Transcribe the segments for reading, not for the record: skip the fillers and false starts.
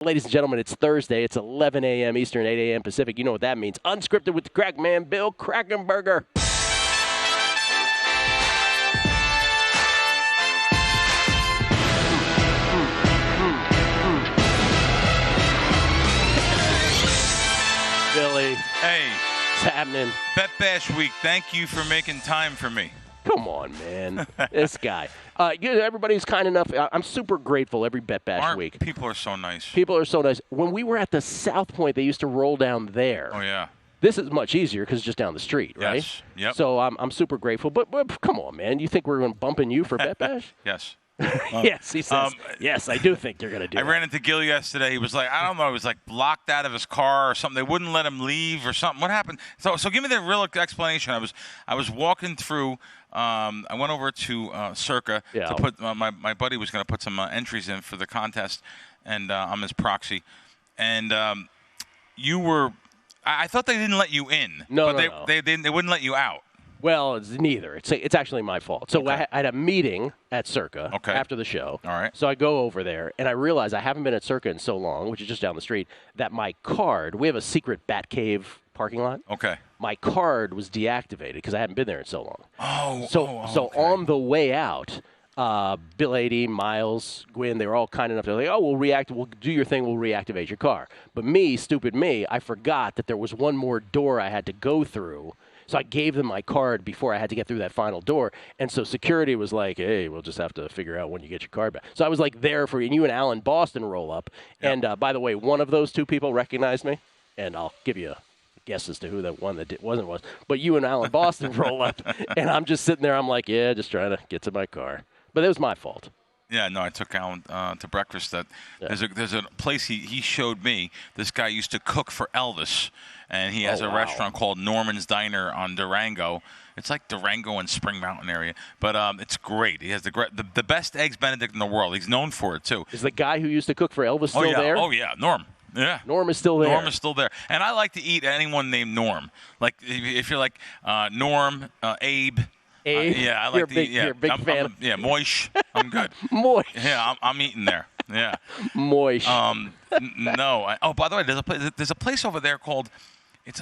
Ladies and gentlemen, it's Thursday. It's 11 a.m. Eastern, 8 a.m. Pacific. You know what that means. Unscripted with the crack man, Bill Krackomberger. Billy. Hey. What's happening? Bet Bash Week. Thank you for making time for me. Come on, man. This guy. Everybody's kind enough. I'm super grateful every Bet Bash week. People are so nice. People are so nice. When we were at the South Point, they used to roll down there. Oh, yeah. This is much easier because it's just down the street, right? Yes. Yep. So I'm super grateful. But come on, man. You think we're going to bump in you for Bet Bash? Yes. Yes, he says. Yes, I do think you're going to do I that. ran into Gill yesterday. He was like, I don't know, he was like locked out of his car or something. They wouldn't let him leave or something. What happened? So give me the real explanation. I was walking through. I went over to Circa to put my buddy was going to put some entries in for the contest, and I'm his proxy. And you were. I thought they didn't let you in. No. They wouldn't let you out. Well, it's neither. It's actually my fault. So I had a meeting at Circa after the show. All right. So I go over there, and I realize I haven't been at Circa in so long, which is just down the street, that my card, we have a secret Batcave parking lot. Okay. My card was deactivated because I hadn't been there in so long. So okay. on the way out, Bill 80, Miles, Gwynn, they were all kind enough to like, we'll do your thing, we'll reactivate your car. But me, stupid me, I forgot that there was one more door I had to go through. So I gave them my card before I had to get through that final door. And so security was like, hey, we'll just have to figure out when you get your card back. So I was like there for you. And you and Alan Boston roll up. Yep. And by the way, one of those two people recognized me. And I'll give you a guess as to who that one that wasn't was. But you and Alan Boston roll up. And I'm just sitting there. I'm like, yeah, just trying to get to my car. But it was my fault. Yeah, no, I took Alan to breakfast. There's a place he showed me. This guy used to cook for Elvis, and he has a restaurant called Norman's Diner on Durango. It's like Durango and Spring Mountain area, but it's great. He has the best eggs Benedict in the world. He's known for it too. Is the guy who used to cook for Elvis still there? Oh yeah, Norm. Yeah. Norm is still there. Norm is still there. And I like to eat anyone named Norm. Like if you're like Norm, Abe. I like you're a big fan. Moish. I'm good. Moish. Yeah, I'm eating there. Yeah. Moish. No. By the way, there's a place over there called. It's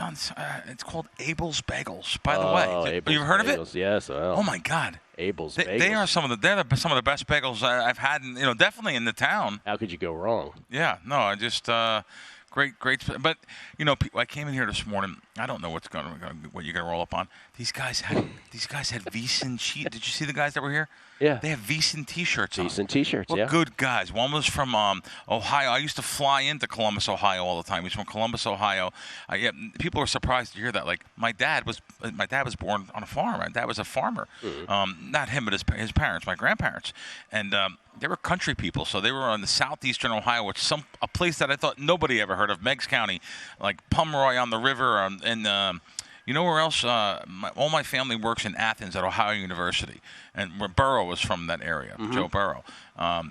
called Abel's Bagels. By the way, Abel's you heard Bagels. of it? Yes. Well, oh my God. Abel's Bagels. They are some of the best bagels I've had. Definitely in the town. How could you go wrong? Yeah. No. I just. Great. But, I came in here this morning. I don't know what you're going to roll up on. These guys had VSiN sheet. Did you see the guys that were here? Yeah. They have VSiN T-shirts on. VSiN T-shirts, Well, good guys. One was from Ohio. I used to fly into Columbus, Ohio all the time. He's from Columbus, Ohio. People are surprised to hear that. Like, my dad was born on a farm. My dad was a farmer. Mm-hmm. Not him, but his parents, my grandparents. And they were country people, so they were in the southeastern Ohio, which a place that I thought nobody ever heard of, Meigs County, like Pomeroy on the river, and you know where else? All my family works in Athens at Ohio University, and where Burrow was from that area, Joe Burrow.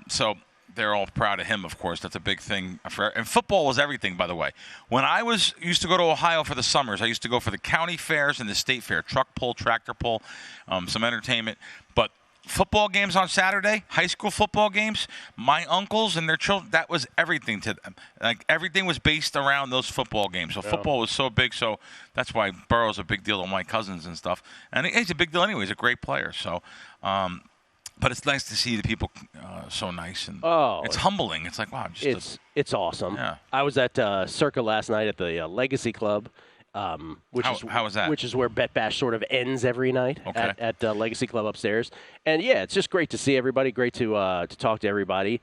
So they're all proud of him, of course. That's a big thing. And football was everything, by the way. When I used to go to Ohio for the summers, I used to go for the county fairs and the state fair, truck pull, tractor pull, some entertainment. But football games on Saturday, high school football games, my uncles and their children, that was everything to them. Like, everything was based around those football games. So football was so big, so that's why Burrow's a big deal to my cousins and stuff. And he's a big deal anyway. He's a great player. So, but it's nice to see the people so nice. And it's humbling. It's like, wow. It's awesome. Yeah. I was at Circa last night at the Legacy Club. How was that? Which is where Bet Bash sort of ends every night at Legacy Club upstairs. And, yeah, it's just great to see everybody, great to talk to everybody,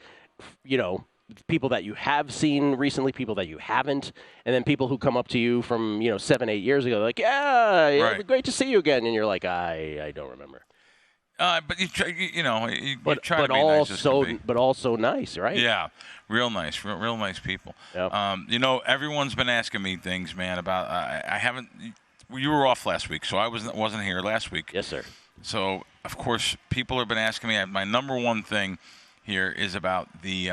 people that you have seen recently, people that you haven't, and then people who come up to you from, 7, 8 years ago, like, it'd be great to see you again. And you're like, I don't remember. But you try to be nice as can be. But also nice, right? Yeah, real nice, real nice people. Yep. Everyone's been asking me things, man. About I haven't. You were off last week, so I wasn't here last week. Yes, sir. So of course, people have been asking me. My number one thing here is about the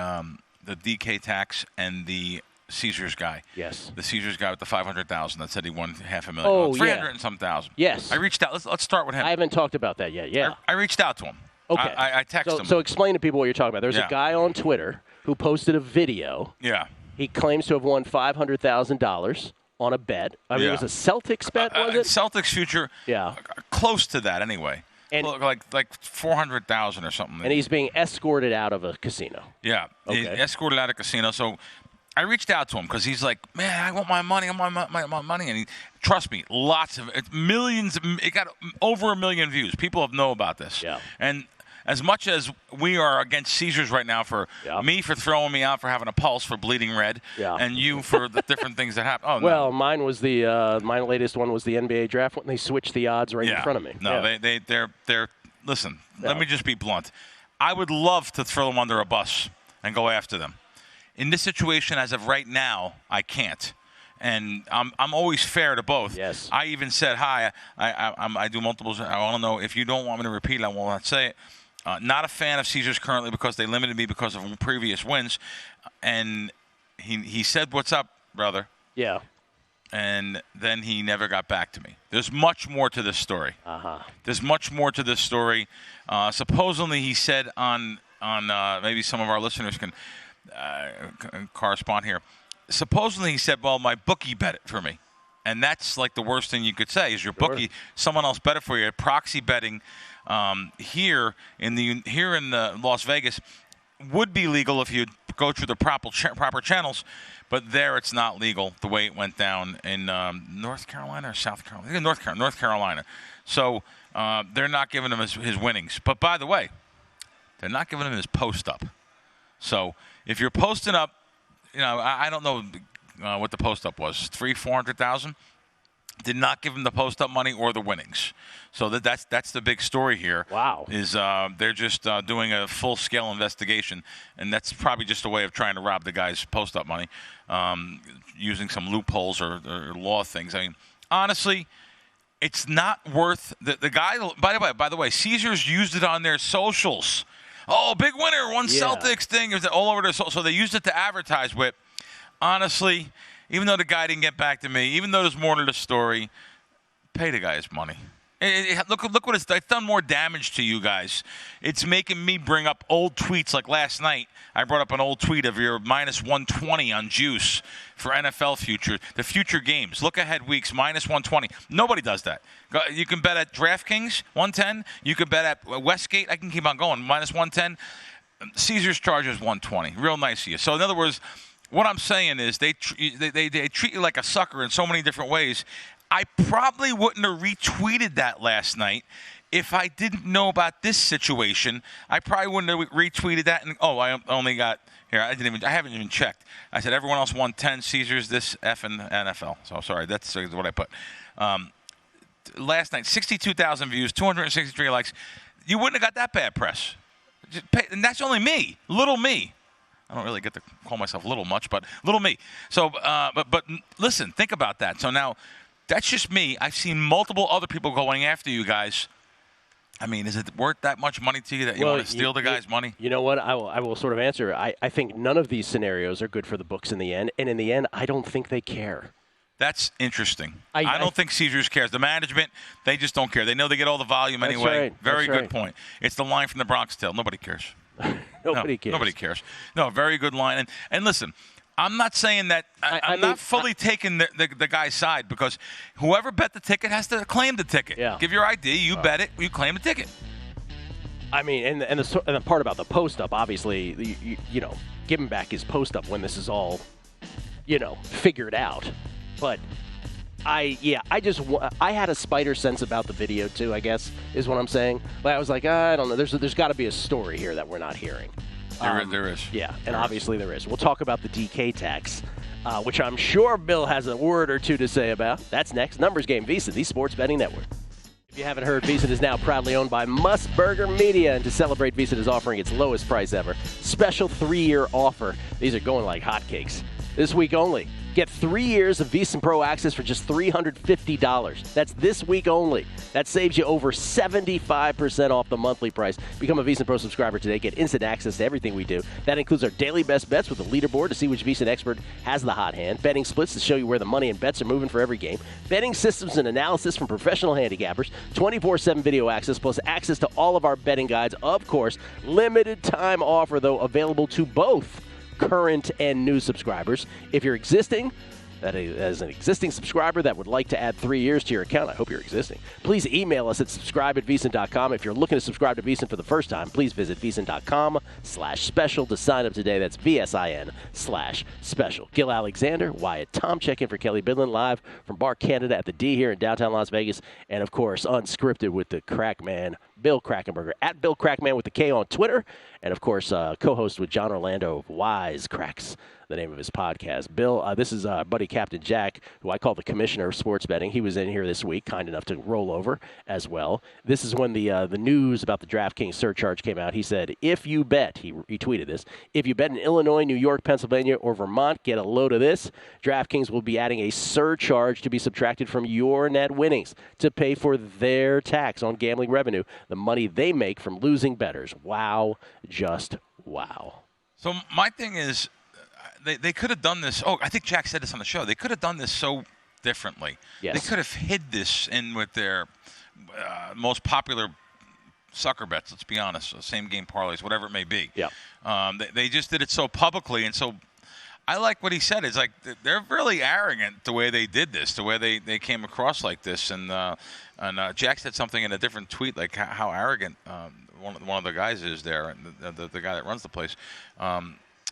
DK tax and the Caesars guy. Yes. The Caesars guy with the $500,000 that said he won $500,000. Oh, 300 and some thousand. Yes. I reached out. Let's start with him. I haven't talked about that yet. Yeah. I reached out to him. Okay. I texted him. So explain to people what you're talking about. There's a guy on Twitter who posted a video. Yeah. He claims to have won $500,000 on a bet. I mean, it was a Celtics bet, was it? Celtics future. Yeah. Close to that, anyway. And like 400,000 or something. And he's being escorted out of a casino. Yeah, he's escorted out of a casino. So I reached out to him because he's like, man, I want my money. I want my money. And trust me, lots of millions. It got over 1 million views. People know about this. Yeah. And as much as we are against seizures right now for me for throwing me out for having a pulse for bleeding red, and you for the different things that happen. Oh, well, mine was my latest one was the NBA draft when they switched the odds right in front of me. No, they're listen. Let me just be blunt. I would love to throw them under a bus and go after them. In this situation, as of right now, I can't. And I'm always fair to both. Yes. I even said, hi, I do multiples. I want to know if you don't want me to repeat it, I will not say it. Not a fan of Caesars currently because they limited me because of previous wins. And he said, what's up, brother? Yeah. And then he never got back to me. There's much more to this story. There's much more to this story. Supposedly he said on maybe some of our listeners can correspond here. Supposedly he said, well, my bookie bet it for me. And that's like the worst thing you could say is your bookie, someone else bet it for you. Proxy betting here in the Las Vegas would be legal if you go through the proper channels, but there it's not legal the way it went down in North Carolina or South Carolina. North Carolina. So they're not giving him his winnings. But by the way, they're not giving him his post up. So if you're posting up, I don't know what the post up was, 400,000. Did not give him the post up money or the winnings. So that's the big story here. Wow. Is they're just doing a full scale investigation, and that's probably just a way of trying to rob the guy's post up money, using some loopholes or law things. I mean, honestly, it's not worth the guy. By the way, Caesars used it on their socials. Oh, big winner, one Celtics thing. It was all over their so they used it to advertise with. Honestly, even though the guy didn't get back to me, even though there's more to the story, pay the guy his money. Look what it's done more damage to you guys. It's making me bring up old tweets like last night. I brought up an old tweet of your minus 120 on juice for NFL future, the future games. Look ahead weeks, minus 120. Nobody does that. You can bet at DraftKings, 110. You can bet at Westgate. I can keep on going, minus 110. Caesars charges 120. Real nice of you. So in other words, what I'm saying is they treat you like a sucker in so many different ways. I probably wouldn't have retweeted that last night if I didn't know about this situation. I probably wouldn't have retweeted that. And I only got here. I haven't even checked. I said everyone else won 10. Caesars this effing NFL. So sorry, that's what I put. Last night, 62,000 views, 263 likes. You wouldn't have got that bad press. And that's only me, little me. I don't really get to call myself little much, but little me. So, but listen, think about that. So now, that's just me. I've seen multiple other people going after you guys. I mean, is it worth that much money to you that you want to steal the guy's money? You know what? I will sort of answer. I think none of these scenarios are good for the books in the end. And in the end, I don't think they care. That's interesting. I don't think Caesars cares. The management, they just don't care. They know they get all the volume anyway. Right. Very good point. It's the line from the Bronx Tale. Nobody cares. Nobody cares. Nobody cares. No, very good line. And listen, I'm not saying that I'm not fully taking the guy's side because whoever bet the ticket has to claim the ticket. Yeah. Give your ID, you bet it, you claim the ticket. I mean, and the part about the post up, obviously, you know, give him back his post up when this is all, figured out. But I had a spider sense about the video too, I guess, is what I'm saying. But I was like, I don't know. There's got to be a story here that we're not hearing. There is. Yeah, and obviously there is. We'll talk about the DK tax, which I'm sure Bill has a word or two to say about. That's next. Numbers Game, VSiN, the Sports Betting Network. If you haven't heard, VSiN is now proudly owned by Musburger Media, and to celebrate, VSiN is offering its lowest price ever. Special 3-year offer. These are going like hotcakes. This week only. Get 3 years of VSiN Pro access for just $350. That's this week only. That saves you over 75% off the monthly price. Become a VSiN Pro subscriber today. Get instant access to everything we do. That includes our daily best bets with a leaderboard to see which VSiN expert has the hot hand. Betting splits to show you where the money and bets are moving for every game. Betting systems and analysis from professional handicappers. 24/7 video access plus access to all of our betting guides. Of course, limited time offer, though, available to both current and new subscribers. If you're existing, as an existing subscriber that would like to add 3 years to your account, I hope you're existing, please email us at subscribe@VSiN.com. If you're looking to subscribe to VSiN for the first time, please visit VSiN.com/special to sign up today. That's VSIN/special. Gill Alexander, Wyatt, Tomchek in for Kelly Bidlin, live from Bar Canada at the D here in downtown Las Vegas. And, of course, Unscripted with the crack man, Bill Krackomberger, at Bill Crackman with the K on Twitter. And, of course, co-host with John Orlando of Wise Cracks, the name of his podcast. Bill, this is buddy Captain Jack, who I call the commissioner of sports betting. He was in here this week, kind enough to roll over as well. This is when the news about the DraftKings surcharge came out. He said, if you bet, he tweeted this, if you bet in Illinois, New York, Pennsylvania, or Vermont, get a load of this. DraftKings will be adding a surcharge to be subtracted from your net winnings to pay for their tax on gambling revenue, the money they make from losing bettors. Wow, just wow. So my thing is, they could have done this. Oh, I think Jack said this on the show. They could have done this so differently. Yes. They could have hid this in with their most popular sucker bets, let's be honest, same game parlays, whatever it may be. Yeah. They just did it so publicly, and so I like what he said. It's like they're really arrogant the way they did this, the way they came across like this. And Jack said something in a different tweet, like how arrogant one of the guys is there, the guy that runs the place.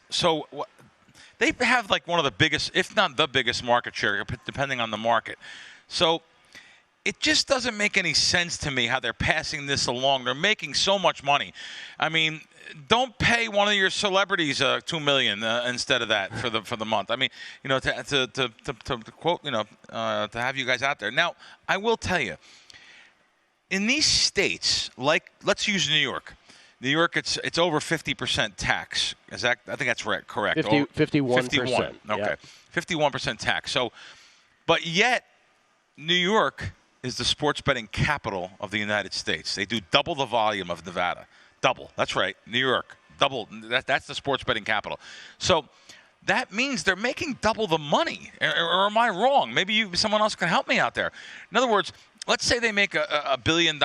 So they have like one of the biggest, if not the biggest market share, depending on the market. So it just doesn't make any sense to me how they're passing this along. They're making so much money. I mean, don't pay one of your celebrities $2 million instead of that for the month. I mean, to quote, to have you guys out there. Now, I will tell you, in these states, like let's use New York. New York, it's over 50% tax. Is that? I think that's right. Correct. 51%. 51. Okay, yeah. 51% tax. So, but yet, New York is the sports betting capital of the United States. They do double the volume of Nevada. Double. That's right. New York. Double. That's the sports betting capital. So that means they're making double the money. Or am I wrong? Maybe someone else can help me out there. In other words, let's say they make $1 billion.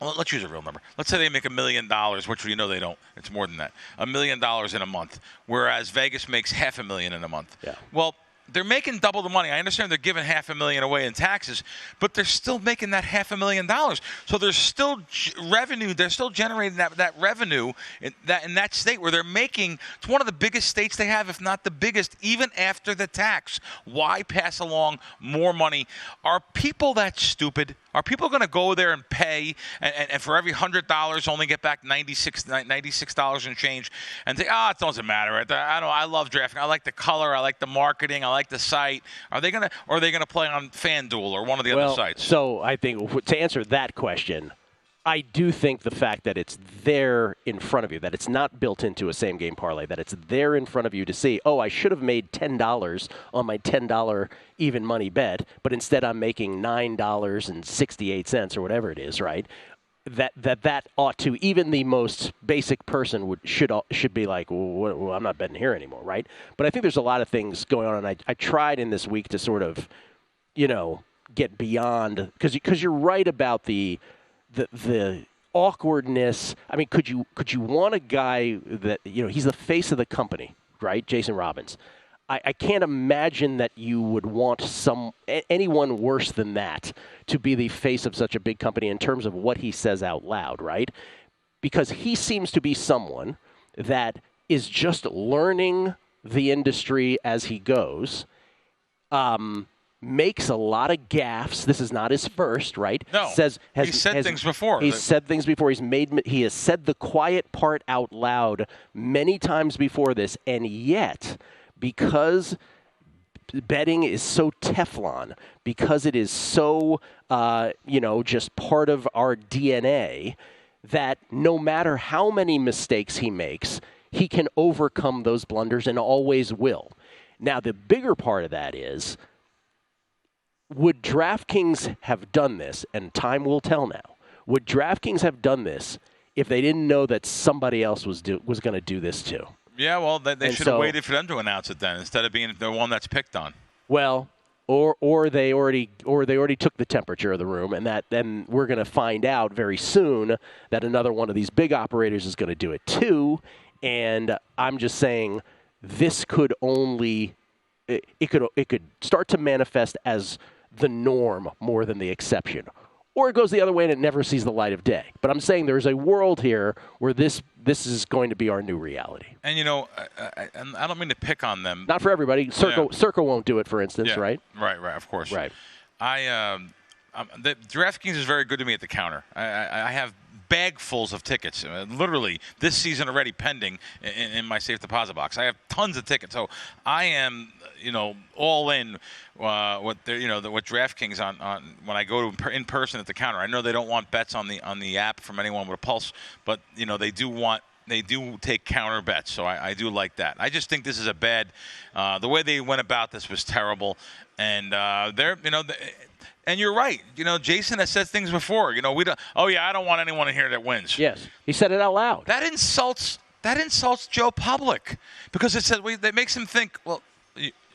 Well, let's use a real number. Let's say they make $1 million, which they don't. It's more than that. $1 million in a month, whereas Vegas makes $500,000 in a month. Yeah. Well, they're making double the money. I understand they're giving $500,000 away in taxes, but they're still making that $500,000. So there's still revenue. They're still generating that revenue in that state where they're making. It's one of the biggest states they have, if not the biggest, even after the tax. Why pass along more money? Are people that stupid? Are people going to go there and pay and for every $100 only get back $96 and change and say, it doesn't matter. I love DraftKings. I like the color. I like the marketing. I like the site. Are they going to play on FanDuel or one of the other sites? So I think to answer that question, I do think the fact that it's there in front of you, that it's not built into a same-game parlay, that it's there in front of you to see, I should have made $10 on my $10 even money bet, but instead I'm making $9.68 or whatever it is, right? That ought to, even the most basic person should be like, well, I'm not betting here anymore, right? But I think there's a lot of things going on, and I tried in this week to sort of, get beyond, because you're right about the awkwardness. I mean, could you want a guy that, he's the face of the company, right? Jason Robbins. I can't imagine that you would want anyone worse than that to be the face of such a big company in terms of what he says out loud, right? Because he seems to be someone that is just learning the industry as he goes. Makes a lot of gaffes. This is not his first, right? No. He's said things before. He's said things before. He has said the quiet part out loud many times before this, and yet, because betting is so Teflon, because it is so, just part of our DNA, that no matter how many mistakes he makes, he can overcome those blunders and always will. Now, the bigger part of that is, would DraftKings have done this, and time will tell now, would DraftKings have done this if they didn't know that somebody else was going to do this too? Yeah, well, they should have waited for them to announce it then, instead of being the one that's picked on. Well, or they already took the temperature of the room, and then we're going to find out very soon that another one of these big operators is going to do it too. And I'm just saying this could only it could start to manifest as the norm more than the exception. Or it goes the other way and it never sees the light of day. But I'm saying there's a world here where this is going to be our new reality. And, I don't mean to pick on them. Not for everybody. Circa won't do it, for instance, right? Right, of course. Right. The DraftKings is very good to me at the counter. I have bagfuls of tickets, literally this season already pending in my safe deposit box. I have tons of tickets, so I am, all in what DraftKings on when I go to in person at the counter. I know they don't want bets on the app from anyone with a pulse, but they do take counter bets, so I do like that. I just think this is a bad. The way they went about this was terrible, and and you're right. Jason has said things before. We don't. Oh yeah, I don't want anyone in here that wins. Yes, he said it out loud. That insults Joe Public because that makes him think. Well,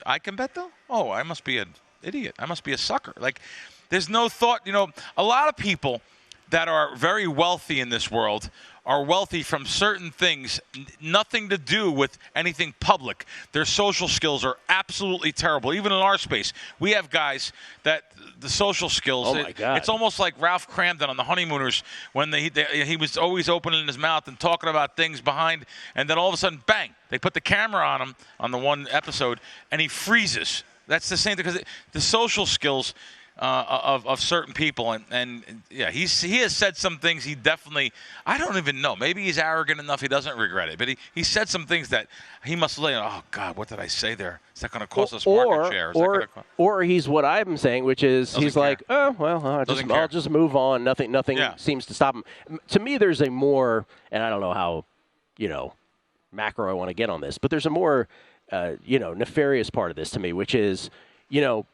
I can bet though. Oh, I must be an idiot. I must be a sucker. Like, there's no thought. A lot of people that are very wealthy in this world are wealthy from certain things, nothing to do with anything public. Their social skills are absolutely terrible. Even in our space, we have guys that the social skills, oh my God. It's almost like Ralph Cramden on The Honeymooners when he was always opening his mouth and talking about things behind, and then all of a sudden, bang, they put the camera on him on the one episode, and he freezes. That's the same thing, because the social skills of certain people, and he has said some things he definitely, I don't even know, maybe he's arrogant enough he doesn't regret it, but he said some things that he must have oh God, what did I say there? Is that going to cost us market share? Or he's what I'm saying, which is he's like, oh well, I'll just move on. Nothing seems to stop him. To me, there's a more, and I don't know how macro I want to get on this, but there's a more nefarious part of this to me, which is,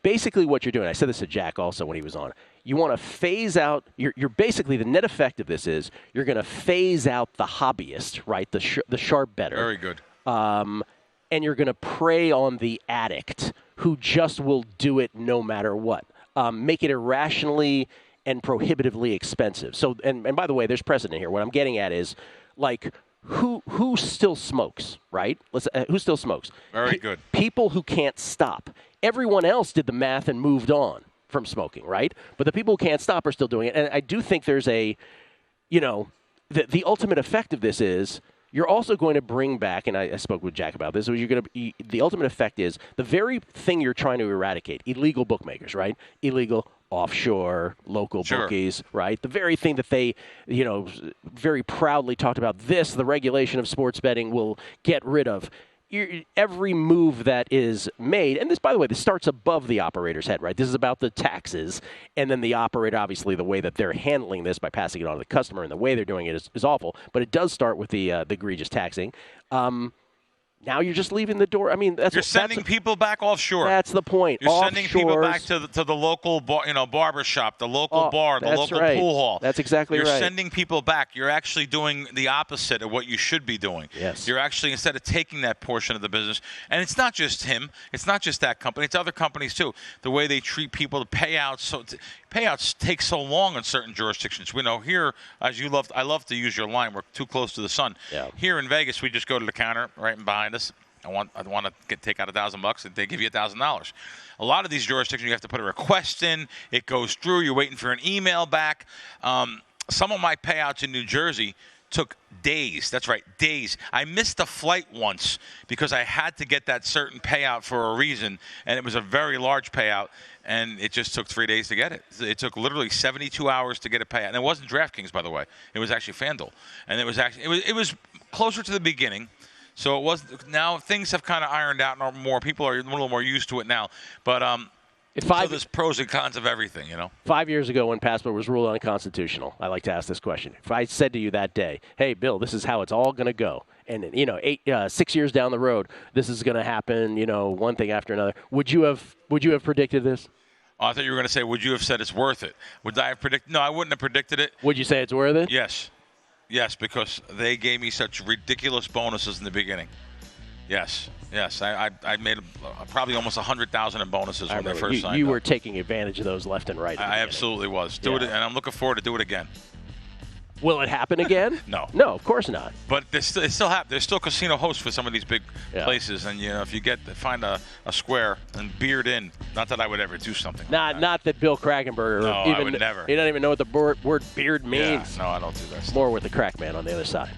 basically what you're doing, I said this to Jack also when he was on, you want to phase out, you're basically, the net effect of this is you're going to phase out the hobbyist, right, the sharp bettor. Very good. And you're going to prey on the addict who just will do it no matter what. Make it irrationally and prohibitively expensive. So, and by the way, there's precedent here. What I'm getting at is, like, who still smokes, right? Who still smokes? Very good. People who can't stop. Everyone else did the math and moved on from smoking, right? But the people who can't stop are still doing it. And I do think there's the ultimate effect of this is you're also going to bring back, and I spoke with Jack about this, the ultimate effect is the very thing you're trying to eradicate, illegal bookmakers, right? Illegal offshore, local bookies, right? The very thing that they, very proudly talked about, the regulation of sports betting will get rid of. Every move that is made, and this, by the way, this starts above the operator's head, right? This is about the taxes, and then the operator, obviously, the way that they're handling this by passing it on to the customer and the way they're doing it is awful, but it does start with the egregious taxing. Now you're just leaving the door. I mean, you're sending people back offshore. That's the point. You're sending people back to the local barber shop, the local bar, the local pool hall. That's exactly right. You're sending people back. You're actually doing the opposite of what you should be doing. Yes. You're actually, instead of taking that portion of the business, and it's not just him, it's not just that company, it's other companies too. The way they treat people, the payouts. Payouts take so long in certain jurisdictions. We know here, as I love to use your line, we're too close to the sun. Yeah. Here in Vegas, we just go to the counter right behind us. I want to take out $1,000, and they give you $1,000. A lot of these jurisdictions, you have to put a request in. It goes through. You're waiting for an email back. Some of my payouts in New Jersey took days. That's right, days. I missed a flight once because I had to get that certain payout for a reason, and it was a very large payout, and it just took 3 days to get it. It took literally 72 hours to get a payout, and it wasn't DraftKings, by the way. It was actually FanDuel, and it was closer to the beginning. So it was. Now things have kind of ironed out more. People are a little more used to it now. But so there's pros and cons of everything, 5 years ago when Passport was ruled unconstitutional, I like to ask this question. If I said to you that day, hey, Bill, this is how it's all going to go, and 6 years down the road, this is going to happen, one thing after another, would you have predicted this? Oh, I thought you were going to say, would you have said it's worth it? Would I have predicted? No, I wouldn't have predicted it. Would you say it's worth it? Yes. Yes, because they gave me such ridiculous bonuses in the beginning. Yes. I made probably almost 100,000 in bonuses when they first signed up. You were taking advantage of those left and right. I absolutely was. And I'm looking forward to do it again. Will it happen again? No. No, of course not. But it still happen. There's still casino hosts for some of these big places, and if you find a square and beard in, not that I would ever do something. Not that Bill Krackomberger. No, even, I would never. He doesn't even know what the word beard means. Yeah, no, I don't do that stuff. More with the crack man on the other side.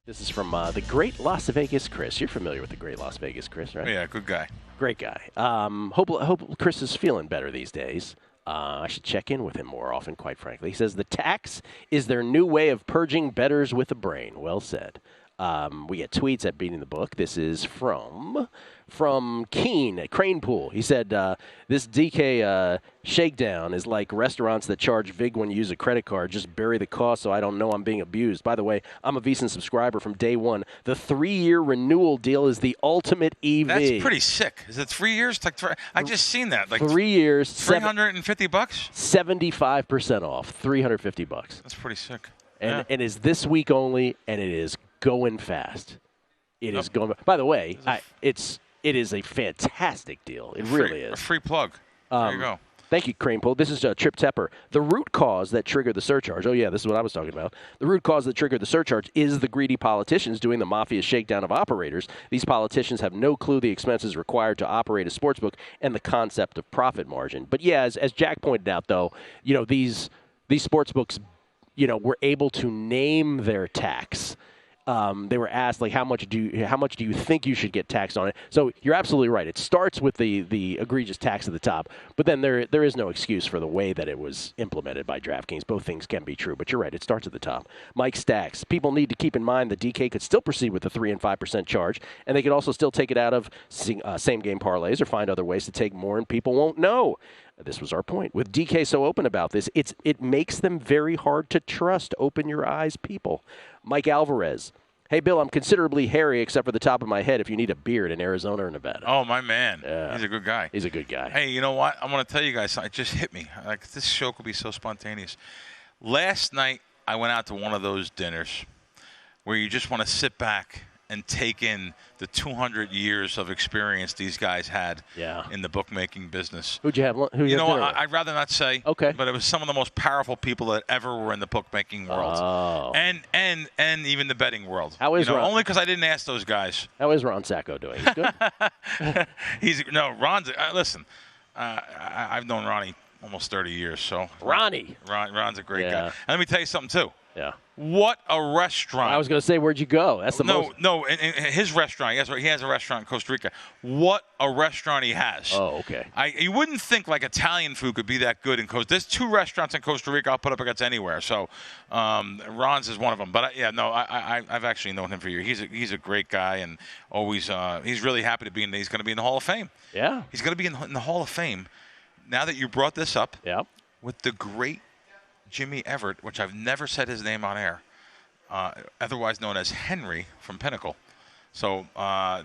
This is from the great Las Vegas Chris. You're familiar with the great Las Vegas Chris, right? Yeah, good guy. Great guy. Hope Chris is feeling better these days. I should check in with him more often, quite frankly. He says the tax is their new way of purging bettors with a brain. Well said. We get tweets at Beating the Book. This is from Keen at Crane Pool. He said, this DK shakedown is like restaurants that charge VIG when you use a credit card. Just bury the cost so I don't know I'm being abused. By the way, I'm a VSiN subscriber from day one. The 3-year renewal deal is the ultimate EV. That's pretty sick. Is it 3 years? I just seen that. Like 3 years. $350? 75% off. $350. That's pretty sick. And it is this week only, and it is going fast. It is going. By the way, it is a fantastic deal. It really is. A free plug. There you go. Thank you, Crane Pool. This is Trip Tepper. The root cause that triggered the surcharge. Oh, yeah, this is what I was talking about. The root cause that triggered the surcharge is the greedy politicians doing the mafia shakedown of operators. These politicians have no clue the expenses required to operate a sportsbook and the concept of profit margin. But, yeah, as Jack pointed out, though, these sportsbooks, were able to name their tax. They were asked, like, how much do you think you should get taxed on it? So you're absolutely right. It starts with the egregious tax at the top, but then there is no excuse for the way that it was implemented by DraftKings. Both things can be true, but you're right. It starts at the top. Mike Stacks. People need to keep in mind that DK could still proceed with the 3% and 5% charge, and they could also still take it out of same-game parlays or find other ways to take more, and people won't know. This was our point. With DK so open about this, it makes them very hard to trust. Open your eyes, people. Mike Alvarez. Hey, Bill, I'm considerably hairy except for the top of my head if you need a beard in Arizona or Nevada. Oh, my man. Yeah. He's a good guy. He's a good guy. Hey, you know what? I'm going to tell you guys something. It just hit me. Like, this show could be so spontaneous. Last night, I went out to one of those dinners where you just want to sit back and take in the 200 years of experience these guys had in the bookmaking business. Who'd you have? I'd rather not say. Okay. But it was some of the most powerful people that ever were in the bookmaking world. Oh. And even the betting world. How is Ron? Only because I didn't ask those guys. How is Ron Sacco doing? He's good? Ron's listen, I've known Ronnie almost 30 years, so Ron's a great guy. And let me tell you something too. Yeah. What a restaurant! I was going to say, where'd you go? That's the most. No, in his restaurant. He has a restaurant in Costa Rica. What a restaurant he has! Oh, okay. You wouldn't think like Italian food could be that good in Costa. There's 2 restaurants in Costa Rica I'll put up against anywhere. So, Ron's is one of them. But I've actually known him for years. He's a great guy, and always he's really happy to be in. He's going to be in the Hall of Fame. Yeah. He's going to be in the Hall of Fame. Now that you brought this up. Yeah. With the great Jimmy Everett, which I've never said his name on air, otherwise known as Henry from Pinnacle. So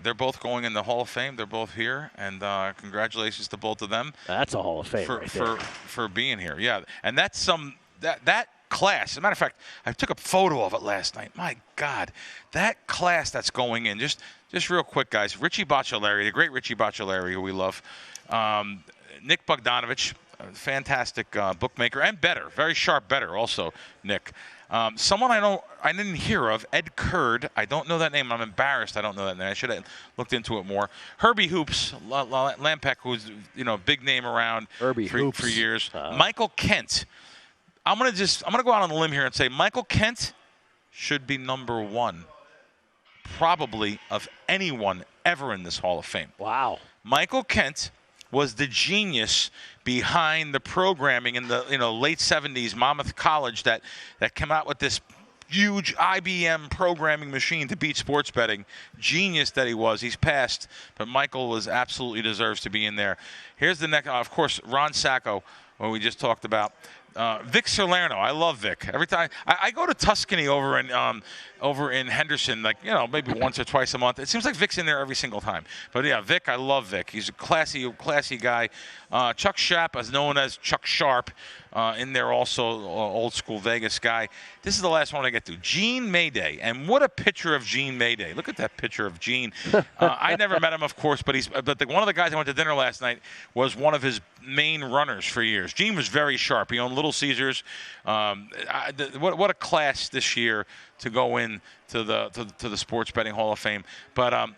they're both going in the Hall of Fame. They're both here, and congratulations to both of them. That's a Hall of Fame for being here. Yeah, and that's that class. As a matter of fact, I took a photo of it last night. My God, that class that's going in. Just real quick, guys. Richie Bocciolari, the great Richie Bocciolari, who we love. Nick Bogdanovich. Fantastic bookmaker and bettor, very sharp bettor also, Nick. Someone I didn't hear of, Ed Kurd. I don't know that name. I'm embarrassed I don't know that name. I should have looked into it more. Herbie Hoops, Lampec, who's big name around for years. Michael Kent. I'm gonna go out on a limb here and say Michael Kent should be number 1, probably of anyone ever in this Hall of Fame. Wow. Michael Kent was the genius behind the programming in the late 70s, Monmouth College that came out with this huge IBM programming machine to beat sports betting. Genius that he was. He's passed, but Michael absolutely deserves to be in there. Here's the next, of course, Ron Sacco, who we just talked about. Vic Salerno, I love Vic. Every time I go to Tuscany over in Henderson, maybe once or twice a month. It seems like Vic's in there every single time. But yeah, Vic, I love Vic. He's a classy guy. Chuck Schaap, as known as Chuck Sharp, in there also, old school Vegas guy. This is the last one I get to. Gene Mayday, and what a picture of Gene Mayday. Look at that picture of Gene. I never met him, of course, but one of the guys I went to dinner last night was one of his main runners for years. Gene was very sharp. He owned little Little Caesars. What a class this year to go in to the Sports Betting Hall of Fame. But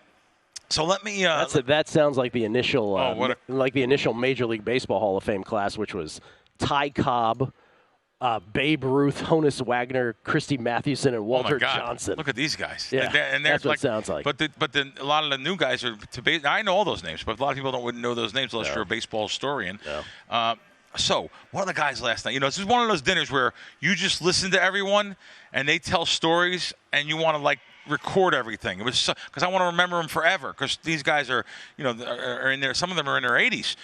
so let me. That sounds like the initial, what the initial Major League Baseball Hall of Fame class, which was Ty Cobb, Babe Ruth, Honus Wagner, Christy Mathewson, and Walter Johnson. Look at these guys. Yeah, and they're that's what it sounds like. But a lot of the new guys are I know all those names, but a lot of people wouldn't know those names unless you're a baseball historian. No. So one of the guys last night, this is one of those dinners where you just listen to everyone and they tell stories and you want to record everything. It was because I want to remember them forever because these guys are are in there. Some of them are in their 80s.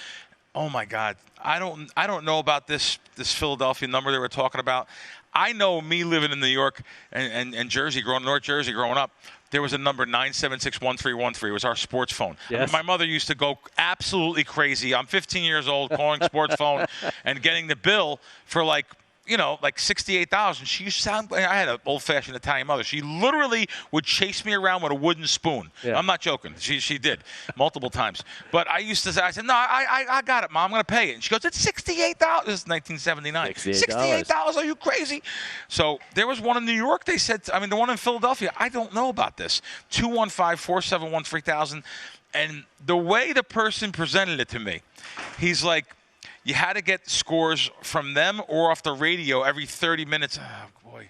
Oh my God, I don't know about this Philadelphia number they were talking about. I know me living in New York and Jersey, North Jersey growing up, there was a number 9761313. It was our sports phone. Yes. My mother used to go absolutely crazy. I'm 15 years old calling sports phone and getting the bill for like $68,000. She used to sound. I had an old-fashioned Italian mother. She literally would chase me around with a wooden spoon. Yeah. I'm not joking. She did multiple times. But I used to say, I said, no, I got it, Mom. I'm going to pay it. And she goes, it's $68. This is 1979. $68. Are you crazy? So there was one in New York. They said, the one in Philadelphia. I don't know about this. 215-471-3000. And the way the person presented it to me, he's like, you had to get scores from them or off the radio every 30 minutes. Oh, boy.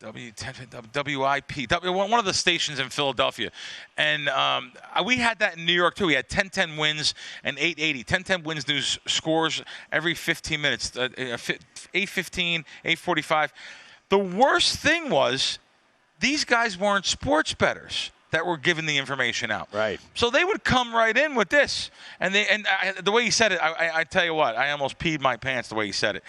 WIP, one of the stations in Philadelphia. And we had that in New York, too. We had 10-10 wins and 880. 10-10 wins news scores every 15 minutes, 8:15, 8:45. The worst thing was these guys weren't sports bettors that were giving the information out. Right. So they would come right in with this. And the way he said it, I tell you what, I almost peed my pants the way he said it.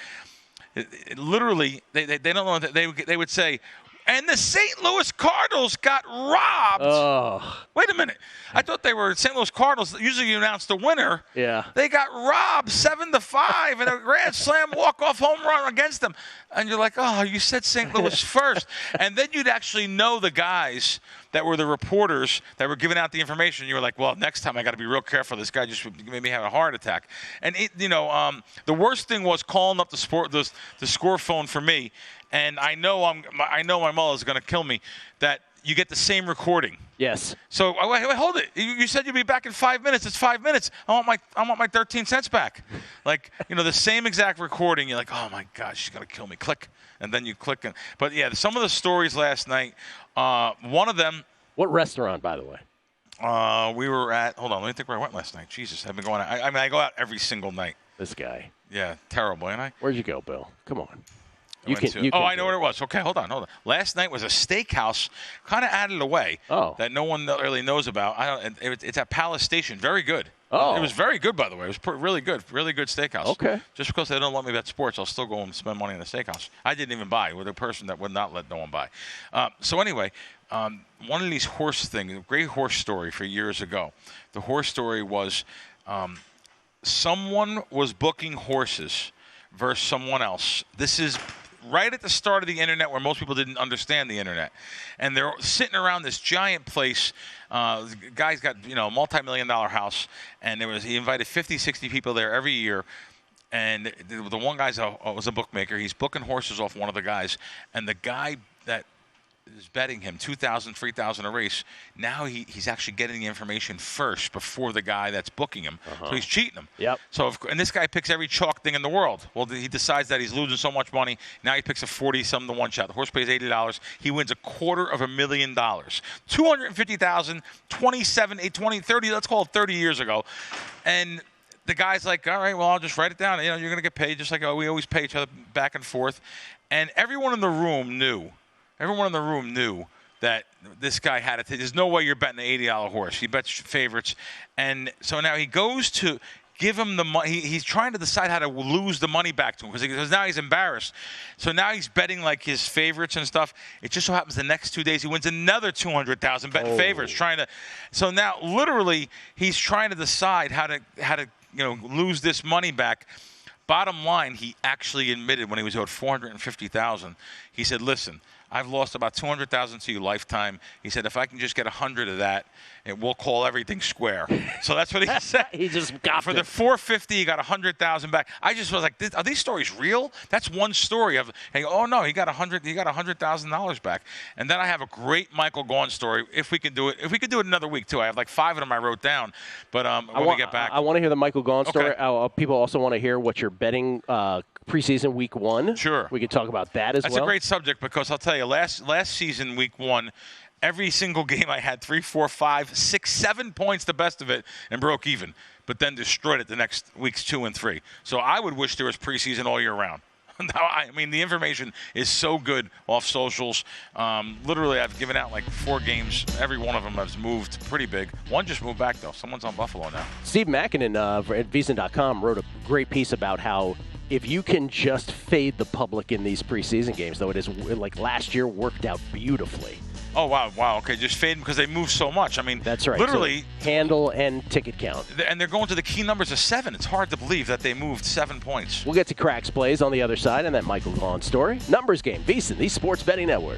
Literally, they don't know that they would say, and the St. Louis Cardinals got robbed. Oh. Wait a minute. I thought they were St. Louis Cardinals. Usually you announce the winner. Yeah. They got robbed 7-5 and a grand slam walk-off home run against them. And you're like, oh, you said St. Louis first. And then you'd actually know the guys that were the reporters that were giving out the information. You were like, well, next time I got to be real careful. This guy just made me have a heart attack. And, the worst thing was calling up the score phone for me. And I know my mother is going to kill me, that you get the same recording. Yes. So wait, hold it. You said you'd be back in 5 minutes. It's 5 minutes. I want my 13 cents back. The same exact recording. You're like, oh my gosh, she's gonna kill me. Click, and then you click. But yeah, some of the stories last night. One of them. What restaurant, by the way? We were at. Hold on, let me think where I went last night. Jesus, I've been going out. I go out every single night. This guy. Yeah, terrible, ain't I? Where'd you go, Bill? Come on. I know what it was. Okay, hold on. Last night was a steakhouse, kind of out of the way, that no one really knows about. It's at Palace Station. Very good. Oh. It was very good, by the way. It was really good steakhouse. Okay. Just because they don't let me bet sports, I'll still go and spend money in the steakhouse. I didn't even buy with a person that would not let no one buy. So anyway, one of these horse things, a great horse story for years ago. The horse story was someone was booking horses versus someone else. This is right at the start of the internet, where most people didn't understand the internet. And they're sitting around this giant place. The guy's got, a multi-million-dollar house, and he invited 50, 60 people there every year. And the one guy was a bookmaker. He's booking horses off one of the guys. And the guy that is betting him $2,000, $3,000 a race, now he's actually getting the information first before the guy that's booking him. So he's cheating him. Yep. So and this guy picks every chalk thing in the world. Well, he decides that he's losing so much money. Now he picks a 40-something to one shot. The horse pays $80. He wins $250,000. 250,000, 27, 20, 30. Let's call it 30 years ago, and the guy's like, all right, well, I'll just write it down. You're going to get paid just like we always pay each other back and forth. And everyone in the room knew. Everyone in the room knew that this guy had it. There's no way you're betting an $80 horse. He bets favorites. And so now he goes to give him the money. He's trying to decide how to lose the money back to him because now he's embarrassed. So now he's betting like his favorites and stuff. It just so happens the next 2 days he wins another $200,000 betting favorites. So now literally he's trying to decide how to lose this money back. Bottom line, he actually admitted when he was owed $450,000. He said, "Listen, I've lost about $200,000 to you lifetime. He said, if I can just get 100 of that, we'll call everything square. So that's what he said. He just got for the $450, he got 100,000 back. I just was like, are these stories real? That's one story of, hey, oh no, he got $100,000 back. And then I have a great Michael Gaughan story. If we can do it another week too. I have like 5 of them I wrote down. But when we get back, I want to hear the Michael Gaughan story. Okay. People also want to hear what you're betting preseason week 1. Sure. We can talk about that as well. That's a great subject because I'll tell you, last season, week 1, every single game I had 3, 4, 5, 6, 7 points, the best of it, and broke even, but then destroyed it the next weeks 2 and 3. So I would wish there was preseason all year round. I mean, the information is so good off socials. Literally, I've given out like 4 games. Every one of them has moved pretty big. One just moved back, though. Someone's on Buffalo now. Steve Makinen at VSiN.com wrote a great piece about how if you can just fade the public in these preseason games, though it is like last year worked out beautifully. Oh, wow. Okay, just fade them because they move so much. I mean, that's right. Literally. So handle and ticket count. And they're going to the key numbers of 7. It's hard to believe that they moved 7 points. We'll get to Crack's plays on the other side and that Michael Gaughan story. Numbers game, VSiN, the Sports Betting Network.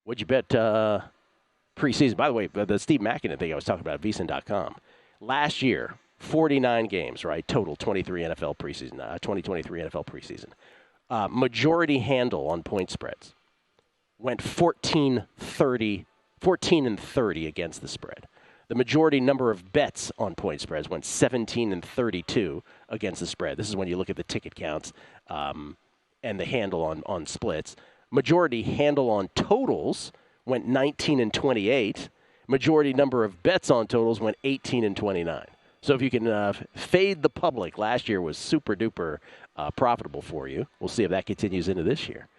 What'd you bet preseason? By the way, the Steve Makinen thing I was talking about at VSiN.com. Last year, 49 games, right? Total 23 NFL preseason, 2023 NFL preseason. Majority handle on point spreads. Went 14 and 30 against the spread. The majority number of bets on point spreads went 17 and 32 against the spread. This is when you look at the ticket counts and the handle on splits. Majority handle on totals went 19 and 28. Majority number of bets on totals went 18 and 29. So if you can fade the public, last year was super duper profitable for you. We'll see if that continues into this year.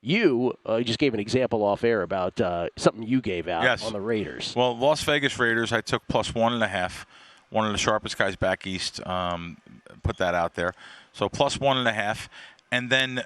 You just gave an example off air about something you gave out on the Raiders. Well, Las Vegas Raiders, I took plus 1.5. One of the sharpest guys back east put that out there. So plus 1.5. And then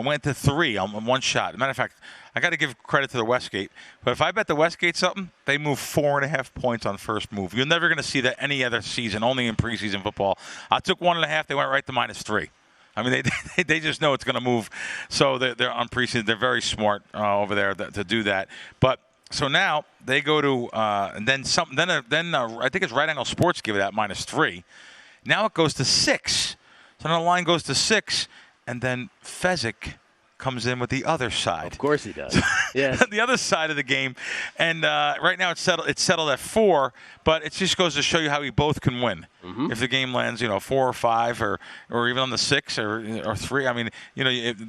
went to 3 on one shot. As a matter of fact, I got to give credit to the Westgate. But if I bet the Westgate something, they move 4.5 points on first move. You're never going to see that any other season, only in preseason football. I took 1.5. They went right to -3. I mean, they just know it's going to move. So they're on preseason. They're very smart over there to do that. But so now they go to and then some. Then I think it's Right Angle Sports give it at -3. Now it goes to 6. So now the line goes to 6, and then Fezzik comes in with the other side. Of course he does. Yes. The other side of the game. And right now it's settled at 4, but it just goes to show you how we both can win. Mm-hmm. If the game lands, 4 or 5 or even on the 6 or 3, I mean,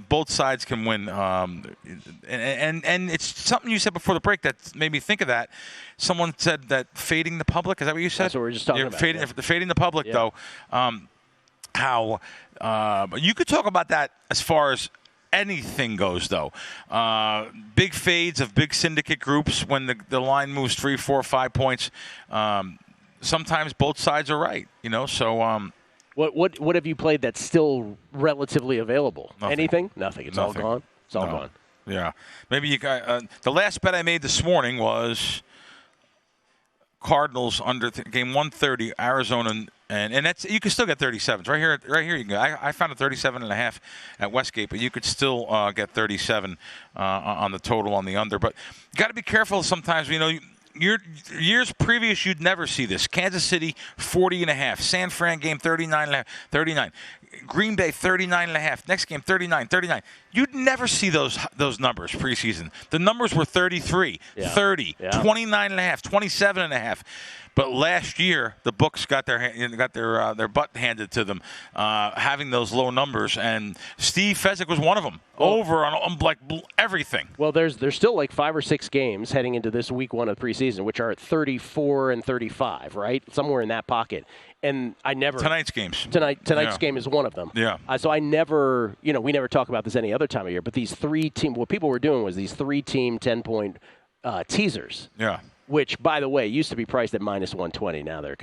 both sides can win. And it's something you said before the break that made me think of that. Someone said that fading the public, is that what you said? That's what we're just talking about. Fading the public, though, how you could talk about that as far as anything goes, though. Big fades of big syndicate groups when the line moves 3, 4, 5 points. Sometimes both sides are right, So what have you played that's still relatively available? Nothing. Anything? Nothing. It's all gone. It's all gone. Yeah, maybe you got the last bet I made this morning was Cardinals under game 130, Arizona. And that's you can still get 37s right here. You can go. I found a 37.5 at Westgate, but you could still get 37 on the total on the under. But you got to be careful sometimes. Years previous, you'd never see this. Kansas City 40.5, San Fran game 39.5, 39. Green Bay 39.5. Next game 39. You'd never see those numbers preseason. The numbers were 33, 30, 29.5, 27.5. But last year, the books got their butt handed to them, having those low numbers, and Steve Fezzik was one of them. Over on like everything. Well, there's still like 5 or 6 games heading into this week 1 of preseason, which are at 34 and 35, right? Somewhere in that pocket. And I never tonight's games. Tonight's game is one of them. Yeah. So I never, we never talk about this any other time of year. But these 3-team, what people were doing was these 3-team 10-point teasers. Yeah. Which, by the way, used to be priced at -120. Now they're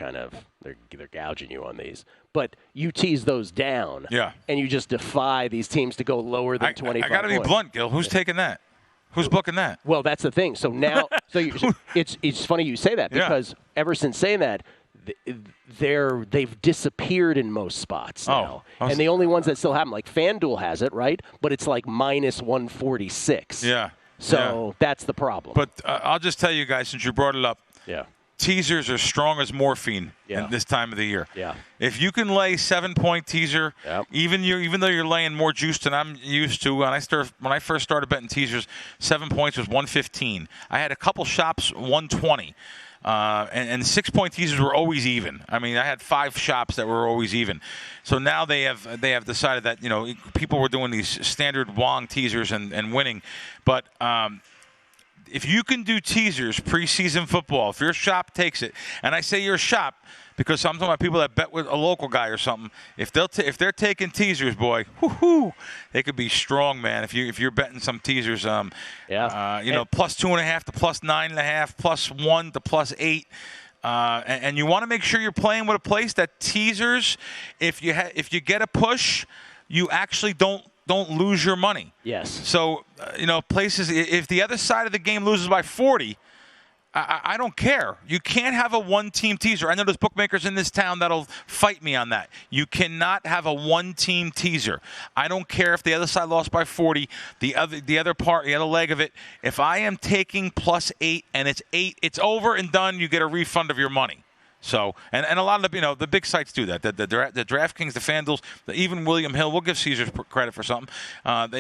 they're gouging you on these. But you tease those down, and you just defy these teams to go lower than 25. I got to be blunt, Gill. Who's taking that? Who's booking that? Well, that's the thing. So now, it's funny you say that because ever since saying that, they've disappeared in most spots now. And the only ones that still have them, like FanDuel has it, right? But it's like minus 146. Yeah. So that's the problem. But I'll just tell you guys, since you brought it up, teasers are strong as morphine at this time of the year. Yeah. If you can lay 7-point teaser, even though you're laying more juice than I'm used to, when I first started betting teasers, 7 points was 115. I had a couple shops 120. And 6-point teasers were always even. I mean, I had 5 shops that were always even. So now they have decided that people were doing these standard Wong teasers and winning, but if you can do teasers preseason football, if your shop takes it, and I say your shop because I'm talking about people that bet with a local guy or something. If they're taking teasers, boy, they could be strong, man. If you're betting some teasers, plus 2.5 to plus 9.5, plus 1 to plus 8. And you want to make sure you're playing with a place that teasers. If you get a push, you actually don't lose your money. Yes. So places, if the other side of the game loses by 40, I don't care. You can't have a one-team teaser. I know there's bookmakers in this town that'll fight me on that. You cannot have a one-team teaser. I don't care if the other side lost by 40. The other leg of it. If I am taking plus 8 and it's 8, it's over and done. You get a refund of your money. So, and a lot of the big sites do that. The DraftKings, the FanDuels, even William Hill. We'll give Caesars credit for something. At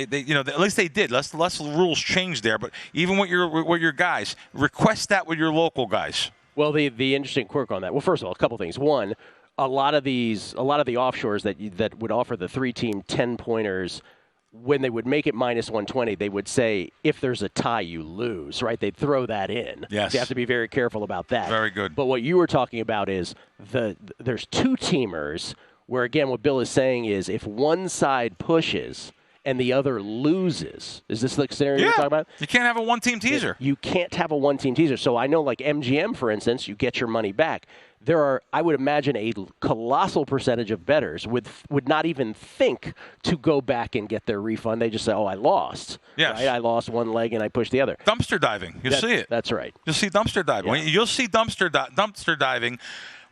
least they did. Less rules changed there. But even with your guys, request that with your local guys. Well, the interesting quirk on that. Well, first of all, a couple things. One, a lot of the offshores that would offer the 3-team 10-pointers. When they would make it minus 120, they would say, if there's a tie, you lose, right? They'd throw that in. Yes. So you have to be very careful about that. Very good. But what you were talking about is there's 2-teamers where, again, what Bill is saying is if one side pushes and the other loses. Is this the scenario you're talking about? You can't have a one-team teaser. You can't have a one-team teaser. So I know, like MGM, for instance, you get your money back. There are, I would imagine, a colossal percentage of bettors would not even think to go back and get their refund. They just say, I lost. Yes. Right? I lost one leg and I pushed the other. Dumpster diving. You'll see it. That's right. You'll see dumpster diving. Yeah. You'll see dumpster diving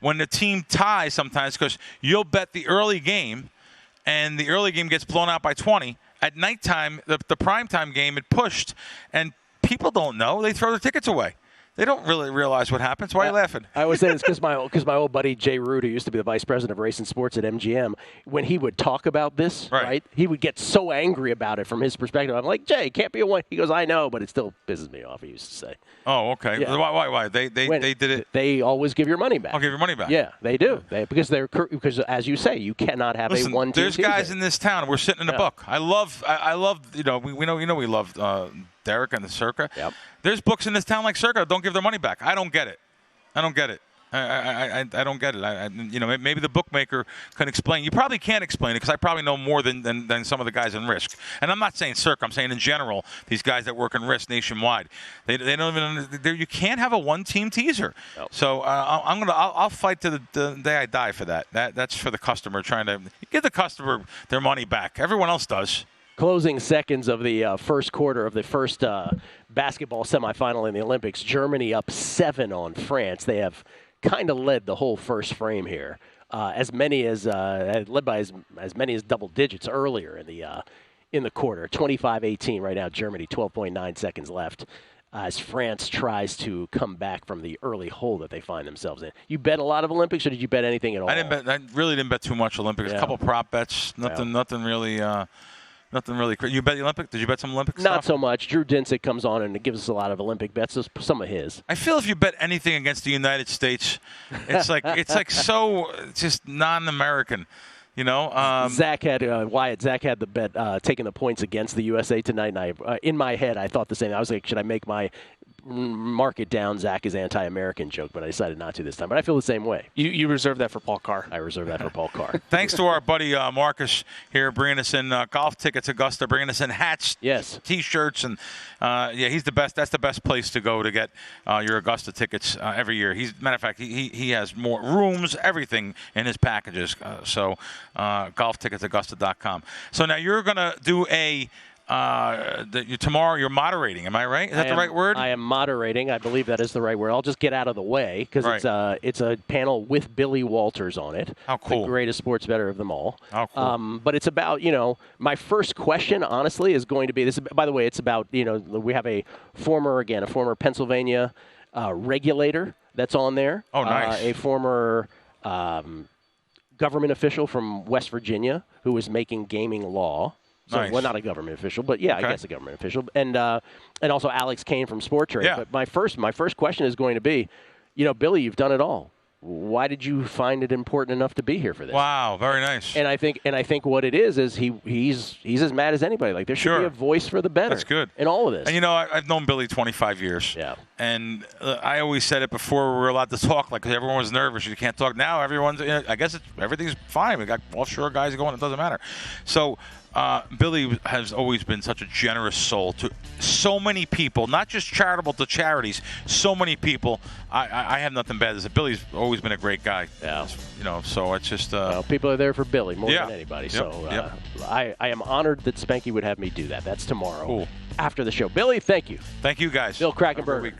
when the team ties sometimes because you'll bet the early game and the early game gets blown out by 20. At nighttime, the primetime game, it pushed, and people don't know. They throw their tickets away. They don't really realize what happens. Why are you laughing? I always say this because my old buddy Jay Root, who used to be the vice president of racing sports at MGM, when he would talk about this, right, he would get so angry about it from his perspective. I'm like, Jay, can't be a one. He goes, I know, but it still pisses me off. He used to say. Oh, okay. Yeah. Why? They did it. They always give your money back. I'll give your money back. Yeah, they do. Because as you say, you cannot have a one-team. There's guys in this town. We're sitting in a book. I love. We love Derek and the Circa. Yep. There's books in this town like Circa that don't give their money back. I don't get it. I don't get it. Maybe the bookmaker can explain. You probably can't explain it because I probably know more than some of the guys in Risk. And I'm not saying Circa. I'm saying in general, these guys that work in Risk nationwide, they don't even. You can't have a one-team teaser. Nope. So I'll fight to the day I die for that. That's for the customer trying to give the customer their money back. Everyone else does. Closing seconds of the first quarter of the first basketball semifinal in the Olympics. Germany up 7 on France. They have kind of led the whole first frame here. Led by as many as double digits earlier in the quarter. 25-18 right now. Germany 12.9 seconds left as France tries to come back from the early hole that they find themselves in. You bet a lot of Olympics, or did you bet anything at all? I really didn't bet too much Olympics. A couple prop bets. Nothing really. Nothing really crazy. You bet the Olympic? Did you bet some Olympic stuff? Not so much. Drew Dinsick comes on and gives us a lot of Olympic bets. Some of his. I feel if you bet anything against the United States, it's like so just non-American. Zach had Wyatt. Zach had the bet taking the points against the USA tonight. And in my head, I thought the same. I was like, should I make my mark it down? Zach is anti-American joke, but I decided not to this time. But I feel the same way. You reserve that for Paul Carr. I reserve that for Paul Carr. Thanks to our buddy Marcus here, bringing us in golf tickets, Augusta, bringing us in hats, T-shirts, and he's the best. That's the best place to go to get your Augusta tickets every year. Matter of fact, he has more rooms, everything in his packages. Golf tickets, Augusta.com. So now you're gonna do a tomorrow you're moderating. Am I right? Is that the right word? I am moderating. I believe that is the right word. I'll just get out of the way because it's a panel with Billy Walters on it. How cool. The greatest sports bettor of them all. How cool. But it's about, my first question, honestly, is going to be this. By the way, it's about, we have a former Pennsylvania regulator that's on there. Oh, nice. A former government official from West Virginia who was making gaming law. So, nice. Well, not a government official, but yeah, okay. I guess a government official, and also Alex Kane from Sport Trade. Yeah. But my first question is going to be, Billy, you've done it all. Why did you find it important enough to be here for this? Wow, very nice. And I think what it is he's as mad as anybody. Like there should be a voice for the bettor. That's good. In all of this. And I've known Billy 25 years. Yeah. And I always said it before we were allowed to talk, like, 'cause everyone was nervous. You can't talk now. Everyone's. I guess everything's fine. We got offshore guys going. It doesn't matter. So. Billy has always been such a generous soul to so many people, not just charitable to charities. So many people. I have nothing bad to say. Billy's always been a great guy. Yeah. So it's just. People are there for Billy more than anybody. Yep. So I am honored that Spanky would have me do that. That's tomorrow cool. after the show. Billy, thank you. Thank you, guys. Bill Krackomberger.